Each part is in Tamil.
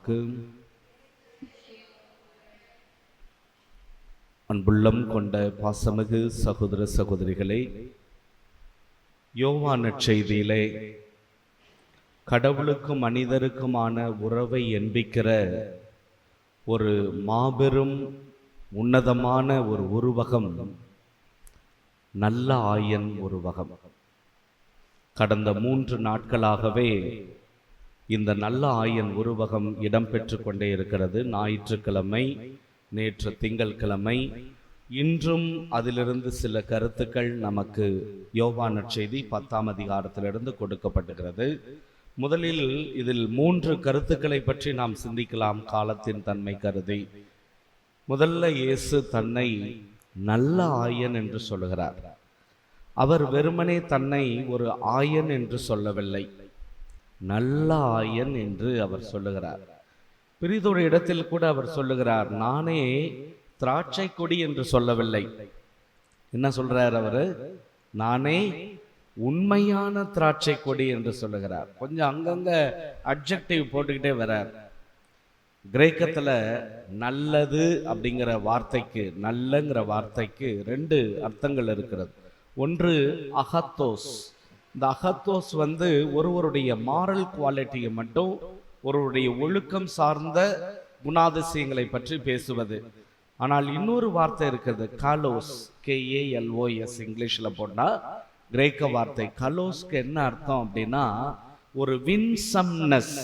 வாக்கு. அன்புள்ளம் கொண்ட பாசமிகு சகோதர சகோதரிகளே, யோவான் நற்செய்தியிலே கடவுளுக்கும் மனிதருக்குமான உறவை எண்பிக்கிற ஒரு மாபெரும் உன்னதமான ஒரு உருவகம் நல்ல ஆயன் உருவகம். கடந்த 3 நாட்களாகவே இந்த நல்ல ஆயன் உருவகம் இடம்பெற்று கொண்டே இருக்கிறது. ஞாயிற்றுக்கிழமை, நேற்று திங்கட்கிழமை, இன்றும் அதிலிருந்து சில கருத்துக்கள் நமக்கு யோவான் நற்செய்தி 10ஆம் அதிகாரத்திலிருந்து கொடுக்கப்பட்டுகிறது. முதலில் இதில் 3 கருத்துக்களை பற்றி நாம் சிந்திக்கலாம், காலத்தின் தன்மை கருதி. முதல்ல, இயேசு தன்னை நல்ல ஆயன் என்று சொல்லுகிறார். அவர் வெறுமனே தன்னை ஒரு ஆயன் என்று சொல்லவில்லை, நல்ல ஆயன் என்று அவர் சொல்லுகிறார். பிறிதொரு இடத்தில் கூட அவர் சொல்லுகிறார், நானே திராட்சை கொடி என்று சொல்லவில்லை. என்ன சொல்றார் அவரு? நானே உண்மையான திராட்சை கொடி என்று சொல்லுகிறார். கொஞ்சம் அங்கங்க அட்ஜெக்டிவ் போட்டுக்கிட்டே வரார். கிரேக்கத்துல நல்லது அப்படிங்கிற வார்த்தைக்கு, நல்லங்கிற வார்த்தைக்கு 2 அர்த்தங்கள் இருக்கிறது. ஒன்று அகத்தோஸ். இந்த அகத்தோஸ் ஒருவருடைய மாரல் குவாலிட்டியை மட்டும், ஒருவருடைய ஒழுக்கம் சார்ந்த குணாதிசயங்களை பற்றி பேசுவது. ஆனால் இன்னொரு வார்த்தை இருக்கிறது, காலோஸ், KALOS. இங்கிலீஷில் போட்டா கிரேக்க வார்த்தை கலோஸ்க்கு என்ன அர்த்தம் அப்படின்னா ஒரு வின்சம்னஸ்.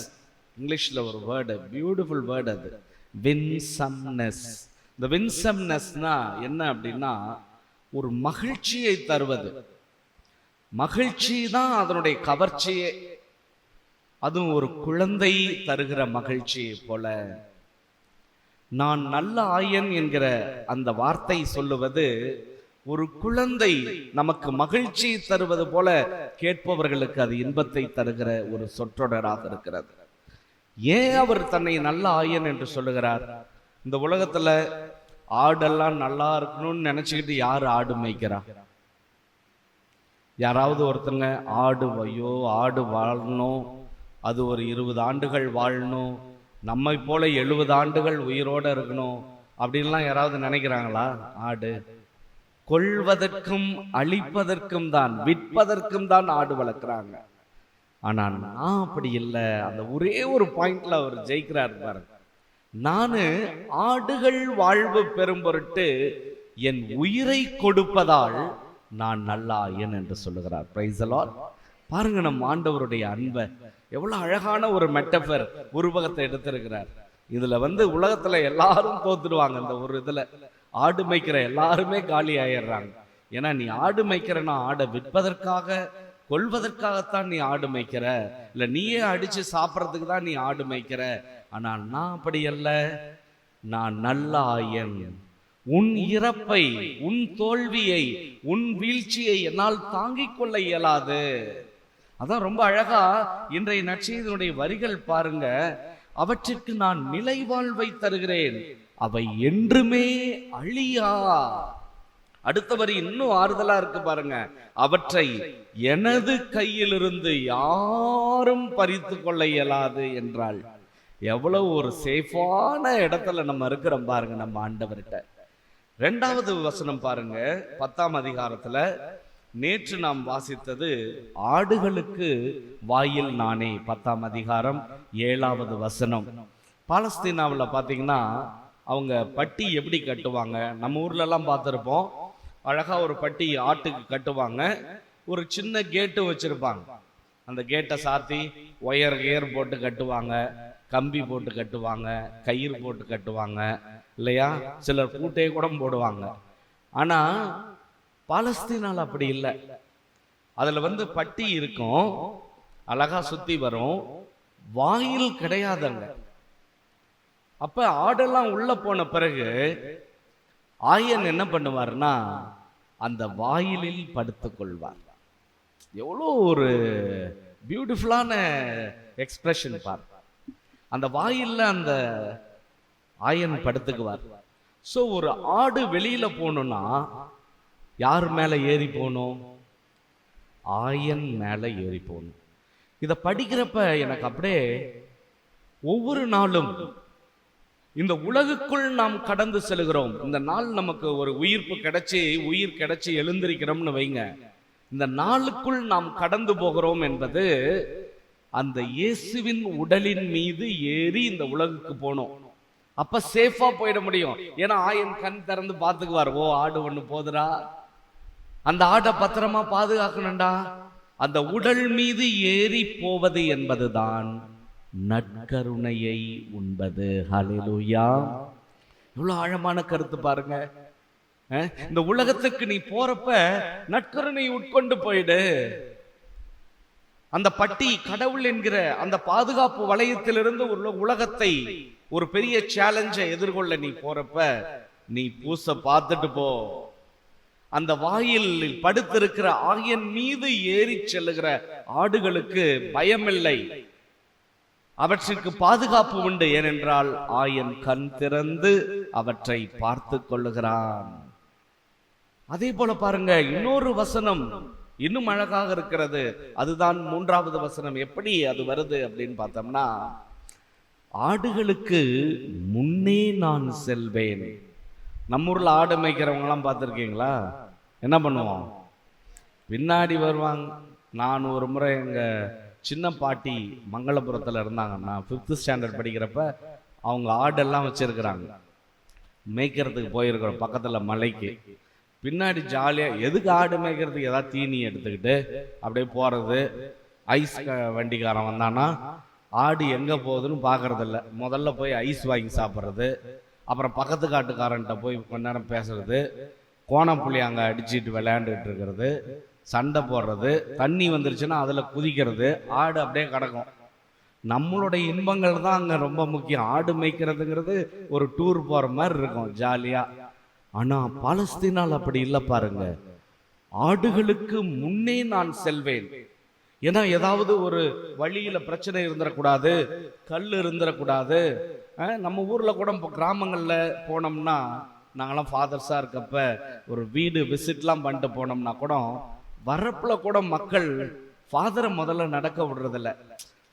இங்கிலீஷில் ஒரு வேர்டு, பியூட்டிஃபுல் வேர்டு அது, வின்சம்னஸ். இந்த வின்சம்னஸ்னா என்ன அப்படின்னா ஒரு மகிழ்ச்சியை தருவது. மகிழ்ச்சி தான் அதனுடைய கவர்ச்சியே. அதுவும் ஒரு குழந்தை தருகிற மகிழ்ச்சியை போல. நான் நல்ல ஆயன் என்கிற அந்த வார்த்தை சொல்லுவது ஒரு குழந்தை நமக்கு மகிழ்ச்சி தருவது போல கேட்பவர்களுக்கு அது இன்பத்தை தருகிற ஒரு சொற்றொடராக இருக்கிறது. ஏன் அவர் தன்னை நல்ல ஆயன் என்று சொல்லுகிறார்? இந்த உலகத்துல ஆடெல்லாம் நல்லா இருக்கணும்னு நினைச்சுக்கிட்டு யாரு ஆடு மேய்க்கிறா? யாராவது ஒருத்தங்க ஆடு வாழணும், அது ஒரு 20 ஆண்டுகள் வாழணும், நம்மை போல 70 ஆண்டுகள் உயிரோட இருக்கணும் அப்படின்லாம் யாராவது நினைக்கிறாங்களா? ஆடு கொள்வதற்கும் அழிப்பதற்கும் தான், விற்பதற்கும் தான் ஆடு வளர்க்குறாங்க. ஆனா நான் அப்படி இல்லை. அந்த ஒரே ஒரு பாயிண்ட்ல அவர் ஜெயிக்கிறார் பாருங்க. நானு ஆடுகள் வாழ்வு பெறும் பொருட்டு என் உயிரை கொடுப்பதால் நான் நல்ல ஆயன் என்று சொல்லுகிறார். Praise the Lord. பாருங்க நம்ம ஆண்டவருடைய அன்பை, எவ்வளவு அழகான ஒரு மெட்டபர் உருவகத்தை எடுத்திருக்கிறார். இதுல உலகத்துல எல்லாரும் தோத்துடுவாங்க. இந்த ஒரு இதுல ஆடு மேய்க்கிற எல்லாருமே காலி ஆயிடுறாங்க. ஏன்னா நீ ஆடு மேய்க்கிறனா ஆடை விற்பதற்காக, கொள்வதற்காகத்தான் நீ ஆடு மேய்க்கிற, இல்ல நீயே அடிச்சு சாப்பிட்றதுக்கு தான் நீ ஆடு மேய்க்கிற. ஆனால் நான் அப்படி அல்ல. நான் நல்ல ஆயன். உன் இறப்பை, உன் தோல்வியை, உன் வீழ்ச்சியை என்னால் தாங்கிக் கொள்ள இயலாது. அதான் ரொம்ப அழகா இன்றைய நற்செய்தியினுடைய வரிகள் பாருங்க. அவற்றிற்கு நான் நிலை வாழ்வை தருகிறேன், அவை என்றுமே அழியா. அடுத்த வரி இன்னும் ஆறுதலா இருக்கு பாருங்க. அவற்றை எனது கையிலிருந்து யாரும் பறித்து கொள்ள இயலாது என்றால் எவ்வளவு ஒரு சேஃபான இடத்துல நம்ம இருக்கிறோம் பாருங்க நம்ம ஆண்டவர்கிட்ட. 2வது வசனம் பாருங்க, 10ஆம் அதிகாரத்துல நேற்று நாம் வாசித்தது ஆடுகளுக்கு வாயில் நானே. 10ஆம் அதிகாரம் 7வது வசனம். பாலஸ்தீனாவில் பார்த்தீங்கன்னா அவங்க பட்டி எப்படி கட்டுவாங்க? நம்ம ஊர்ல எல்லாம் பார்த்துருப்போம். அழகா ஒரு பட்டி ஆட்டுக்கு கட்டுவாங்க. ஒரு சின்ன கேட்டு வச்சிருப்பாங்க. அந்த கேட்டை சாத்தி ஒயர் போட்டு கட்டுவாங்க, கம்பி போட்டு கட்டுவாங்க, கயிறு போட்டு கட்டுவாங்க இல்லையா? சிலர் பூட்டையை கூட போடுவாங்க. ஆனா பாலஸ்தீனால அப்படி இல்லை. அதுல பட்டி இருக்கும், அழகா சுத்தி வரும், வாயில் கிடையாதுங்க. அப்ப ஆடெல்லாம் உள்ள போன பிறகு ஆயன் என்ன பண்ணுவார்னா அந்த வாயிலில் படுத்துக் கொள்வார். எவ்வளோ ஒரு பியூட்டிஃபுல்லான எக்ஸ்பிரஷன் பார். அந்த வாயில்ல அந்த ஆயன் படுத்துக்குவார். ஸோ ஒரு ஆடு வெளியில போகணும்னா யார் மேல ஏறி போகணும்? ஆயன் மேல ஏறி போகணும். இதை படிக்கிறப்ப எனக்கு அப்படியே ஒவ்வொரு நாளும் இந்த உலகுக்குள் நாம் கடந்து செல்கிறோம். இந்த நாள் நமக்கு ஒரு உயிர் கிடைச்சி எழுந்திருக்கிறோம்னு வைங்க. இந்த நாளுக்குள் நாம் கடந்து போகிறோம் என்பது அந்த இயேசுவின் உடலின் மீது ஏறி இந்த உலகுக்கு போனோம். அப்ப சேஃபா போயிட முடியும். ஏன்னா ஆயன் கண் திறந்து பார்த்துக்குவார். ஓ, ஆடு ஒண்ணு போதுரா, அந்த ஆட்டை பத்திரமா பாதுகாக்கணும்டா. அந்த உடல் மீது ஏறி போவது என்பதுதான் நற்கருணையை உண்பது. ஹல்லேலூயா! எவ்வளவு ஆழமான கருத்து பாருங்க. இந்த உலகத்துக்கு நீ போறப்ப நற்கருணை உட்கொண்டு போயிடு. அந்த பட்டி கடவுள் என்கிற அந்த பாதுகாப்பு வளையத்திலிருந்து உலகத்தை ஒரு பெரிய சேலஞ்சை எதிர்கொள்ள நீ போறப்ப நீ பூச பார்த்துட்டு போ. அந்த வாயில் படுத்திருக்கிற ஆயன் மீது ஏறி செல்லுகிற ஆடுகளுக்கு பயமில்லை, அவற்றுக்கு பாதுகாப்பு உண்டு. ஏனென்றால் ஆயன் கண் திறந்து அவற்றை பார்த்து கொள்ளுகிறான். அதே போல பாருங்க, இன்னொரு வசனம் இன்னும் அழகாக இருக்கிறது. அதுதான் 3வது வசனம். எப்படி அது வருது அப்படின்னு பார்த்தோம்னா, ஆடுகளுக்கு முன்னே நான் செல்வேன். நம்ம ஊர்ல ஆடு மேய்க்கிறவங்க எல்லாம் பார்த்துருக்கீங்களா? என்ன பண்ணுவோம்? பின்னாடி வருவாங்க. நான் ஒரு முறை எங்க சின்ன பாட்டி மங்களபுரத்துல இருந்தாங்கன்னா, 5th ஸ்டாண்டர்ட் படிக்கிறப்ப அவங்க ஆடெல்லாம் வச்சிருக்கிறாங்க. மேய்க்கிறதுக்கு போயிருக்கிறோம் பக்கத்துல மலைக்கு. பின்னாடி ஜாலியா எதுக்கு ஆடு மேய்க்கிறதுக்கு ஏதாவது தீனி எடுத்துக்கிட்டு அப்படியே போறது. ஐஸ் வண்டிக்காரன் வந்தானா ஆடு எங்க போகுதுன்னு பாக்குறது இல்லை. முதல்ல போய் ஐஸ் வாங்கி சாப்பிட்றது, அப்புறம் பக்கத்து காட்டுக்காரன்ட்ட போய் கொஞ்ச நேரம் பேசுறது, கோணப்புள்ளி அங்கே அடிச்சுட்டு விளையாண்டுட்டு இருக்கிறது, சண்டை போடுறது, தண்ணி வந்துருச்சுன்னா அதில் குதிக்கிறது. ஆடு அப்படியே கிடக்கும். நம்மளுடைய இன்பங்கள் தான் அங்கே ரொம்ப முக்கியம். ஆடு மேய்க்கிறதுங்கிறது ஒரு டூர் போகிற மாதிரி இருக்கும், ஜாலியாக. ஆனால் பாலஸ்தீனால் அப்படி இல்லை பாருங்க. ஆடுகளுக்கு முன்னே நான் செல்வேன். ஏன்னா ஏதாவது ஒரு வழியில பிரச்சனை இருந்துடக்கூடாது, கல் இருந்துடக்கூடாது. நம்ம ஊர்ல கூட கிராமங்கள்ல போனோம்னா, நாங்களாம் ஃபாதர்ஸா இருக்கப்ப ஒரு வீடு விசிட்லாம் பண்ணிட்டு போனோம்னா கூட வரப்புல கூட மக்கள் ஃபாதரை முதல்ல நடக்க விடுறதில்ல.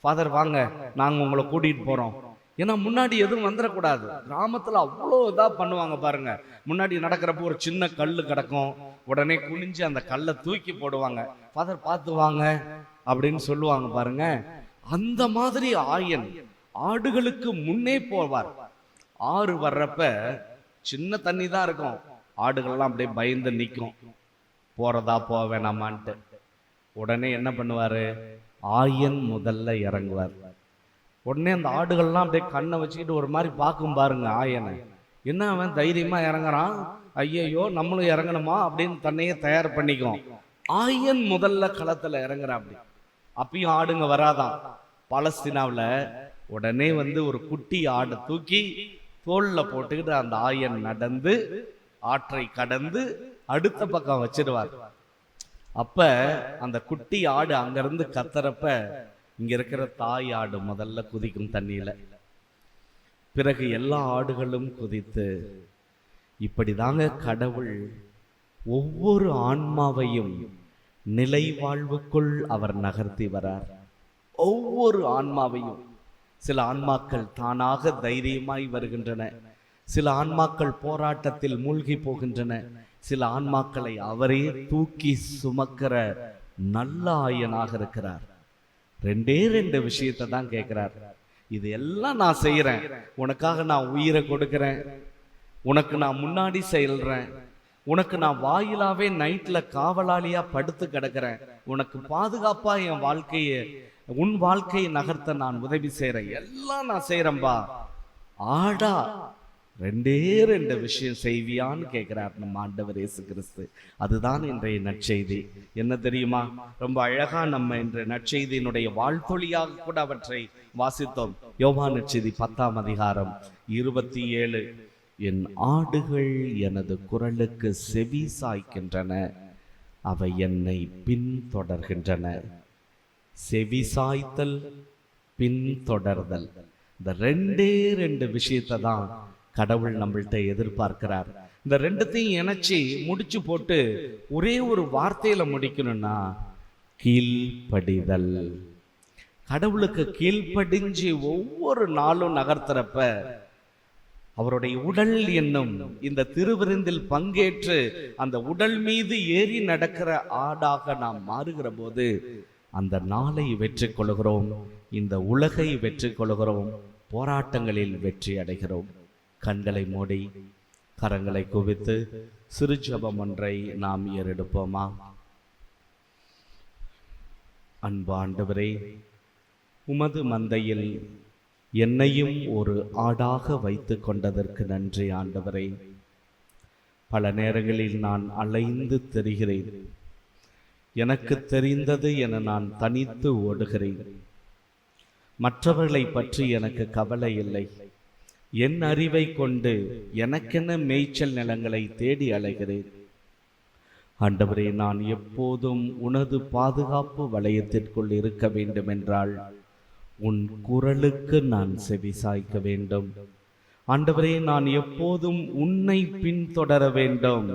ஃபாதர் வாங்க, நாங்க உங்களை கூட்டிட்டு போறோம். ஏன்னா முன்னாடி எதுவும் வந்துடக்கூடாது. கிராமத்துல அவ்வளோ இதா பண்ணுவாங்க பாருங்க. முன்னாடி நடக்கிறப்போ ஒரு சின்ன கல்லு கிடக்கும், உடனே குனிஞ்சு அந்த கல்லை தூக்கி போடுவாங்க. ஃபாதர் பார்த்து வாங்க அப்படின்னு சொல்லுவாங்க பாருங்க. அந்த மாதிரி ஆயன் ஆடுகளுக்கு முன்னே போவார். ஆறு வர்றப்ப சின்ன தண்ணி தான் இருக்கும், ஆடுகள்லாம் அப்படியே பயந்து நிற்கும், போறதா போக வேணாமான்ட்டு. உடனே என்ன பண்ணுவாரு? ஆயன் முதல்ல இறங்குவார். உடனே அந்த ஆடுகள்லாம் அப்படியே கண்ணை வச்சுக்கிட்டு ஒரு மாதிரி பார்க்கும் பாருங்க ஆயனை. என்ன அவன் தைரியமா இறங்குறான், ஐயையோ நம்மளும் இறங்கணுமா அப்படின்னு தன்னையே தயார் பண்ணிக்கும். ஆயன் முதல்ல களத்துல இறங்குறான். அப்படி அப்பயும் ஆடுங்க வராதான். பாலஸ்தீனாவில் உடனே ஒரு குட்டி ஆடை தூக்கி தோல்ல போட்டுக்கிட்டு அந்த ஆயன் நடந்து ஆற்றை கடந்து அடுத்த பக்கம் வச்சிருவார். அப்ப அந்த குட்டி ஆடு அங்கிருந்து கத்துறப்ப இங்க இருக்கிற தாய் ஆடு முதல்ல குதிக்கும் தண்ணியில. பிறகு எல்லா ஆடுகளும் குதித்து, இப்படிதாங்க கடவுள் ஒவ்வொரு ஆன்மாவையும் நிலை வாழ்வுக்குள் அவர் நகர்த்தி வரார். ஒவ்வொரு ஆன்மாவையும். சில ஆன்மாக்கள் தானாக தைரியமாய் வருகின்றன, சில ஆன்மாக்கள் போராட்டத்தில் மூழ்கி போகின்றன, சில ஆன்மாக்களை அவரே தூக்கி சுமக்கிற நல்ல ஆயனாக இருக்கிறார். 2 விஷயத்தை தான் கேட்கிறார். இது எல்லாம் நான் செய்யறேன், உனக்காக நான் உயிரை கொடுக்கிறேன், உனக்கு நான் முன்னாடி செல்றேன், உனக்கு நான் வாயிலாவே நைட்ல காவலாளியா படுத்து கிடக்கிறேன், உனக்கு பாதுகாப்பா என் வாழ்க்கையை உன் வாழ்க்கையை நகர்த்த நான் உதவி செய்யறேன், எல்லாம் நான் செய்யறேன்பா. ஆடா 2 விஷயம் செய்வியான்னு கேட்கிறார் நம்ம ஆண்டவர் இயேசு கிறிஸ்து. அதுதான் இன்றைய நற்செய்தி. என்ன தெரியுமா? ரொம்ப அழகா நம்ம இன்றைய நற்செய்தியினுடைய வாழ்த்தொழியாக கூட அவற்றை வாசித்தோம். யோவான் நற்செய்தி 10ஆம் அதிகாரம் 27. என் ஆடுகள் எனது குரலுக்கு செவி சாய்க்கின்றன, அவை என்னை பின்தொடர்கின்றன. செவி சாய்த்தல், பின்தொடர்தல், இந்த 2 விஷயத்தை தான் கடவுள் நம்மள்கிட்ட எதிர்பார்க்கிறார். இந்த 2த்தையும் இணைச்சி முடிச்சு போட்டு ஒரே ஒரு வார்த்தையில முடிக்கணும்னா கீழ்ப்படிதல். கடவுளுக்கு கீழ்ப்படிஞ்சு ஒவ்வொரு நாளும் நகர்த்துறப்ப அவருடைய உடல் என்னும் இந்த திருவிருந்தில் பங்கேற்று அந்த உடல் மீது ஏறி நடக்கிற ஆடாக நாம் மாறுகிற போது அந்த நாளை வெற்றி கொள்கிறோம், இந்த உலகை வெற்றி கொள்கிறோம், போராட்டங்களில் வெற்றி அடைகிறோம். கண்களை மூடி கரங்களை குவித்து சிறு ஜெபம் ஒன்றை நாம் ஏறெடுப்போமா? அன்பு ஆண்டவரே, உமது மந்தையில் என்னையும் ஒரு ஆடாக வைத்து கொண்டதற்கு நன்றி ஆண்டவரே. பல நேரங்களில் நான் அலைந்து திரிகிறேன், எனக்கு தெரிந்தது என நான் தனித்து ஓடுகிறேன். மற்றவர்களை பற்றி எனக்கு கவலை இல்லை. என் அறிவை கொண்டு எனக்கென மேய்ச்சல் நிலங்களை தேடி அலைகிறேன். ஆண்டவரே, நான் எப்போதும் உனது பாதுகாப்பு வளையத்திற்குள் இருக்க வேண்டும் என்றால் உன் குரலுக்கு நான் செவி சாய்க்க வேண்டும். ஆண்டவரே, நான் எப்போதும் உன்னை பின்தொடர வேண்டும்.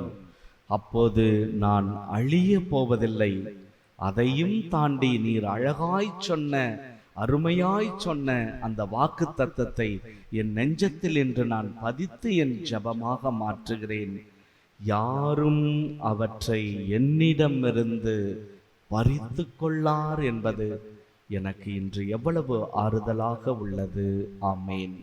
அப்போது நான் அழிய போவதில்லை. அதையும் தாண்டி நீர் அழகாய் சொன்ன, அருமையாய் சொன்ன அந்த வாக்கு தத்தத்தை என் நெஞ்சத்தில் என்று நான் பதித்து என் ஜெபமாக மாற்றுகிறேன். யாரும் அவற்றை என்னிடமிருந்து பறித்து கொள்ளார் என்பது எனக்கு இன்று எவ்வளவு ஆறுதலாக உள்ளது. ஆமேன்.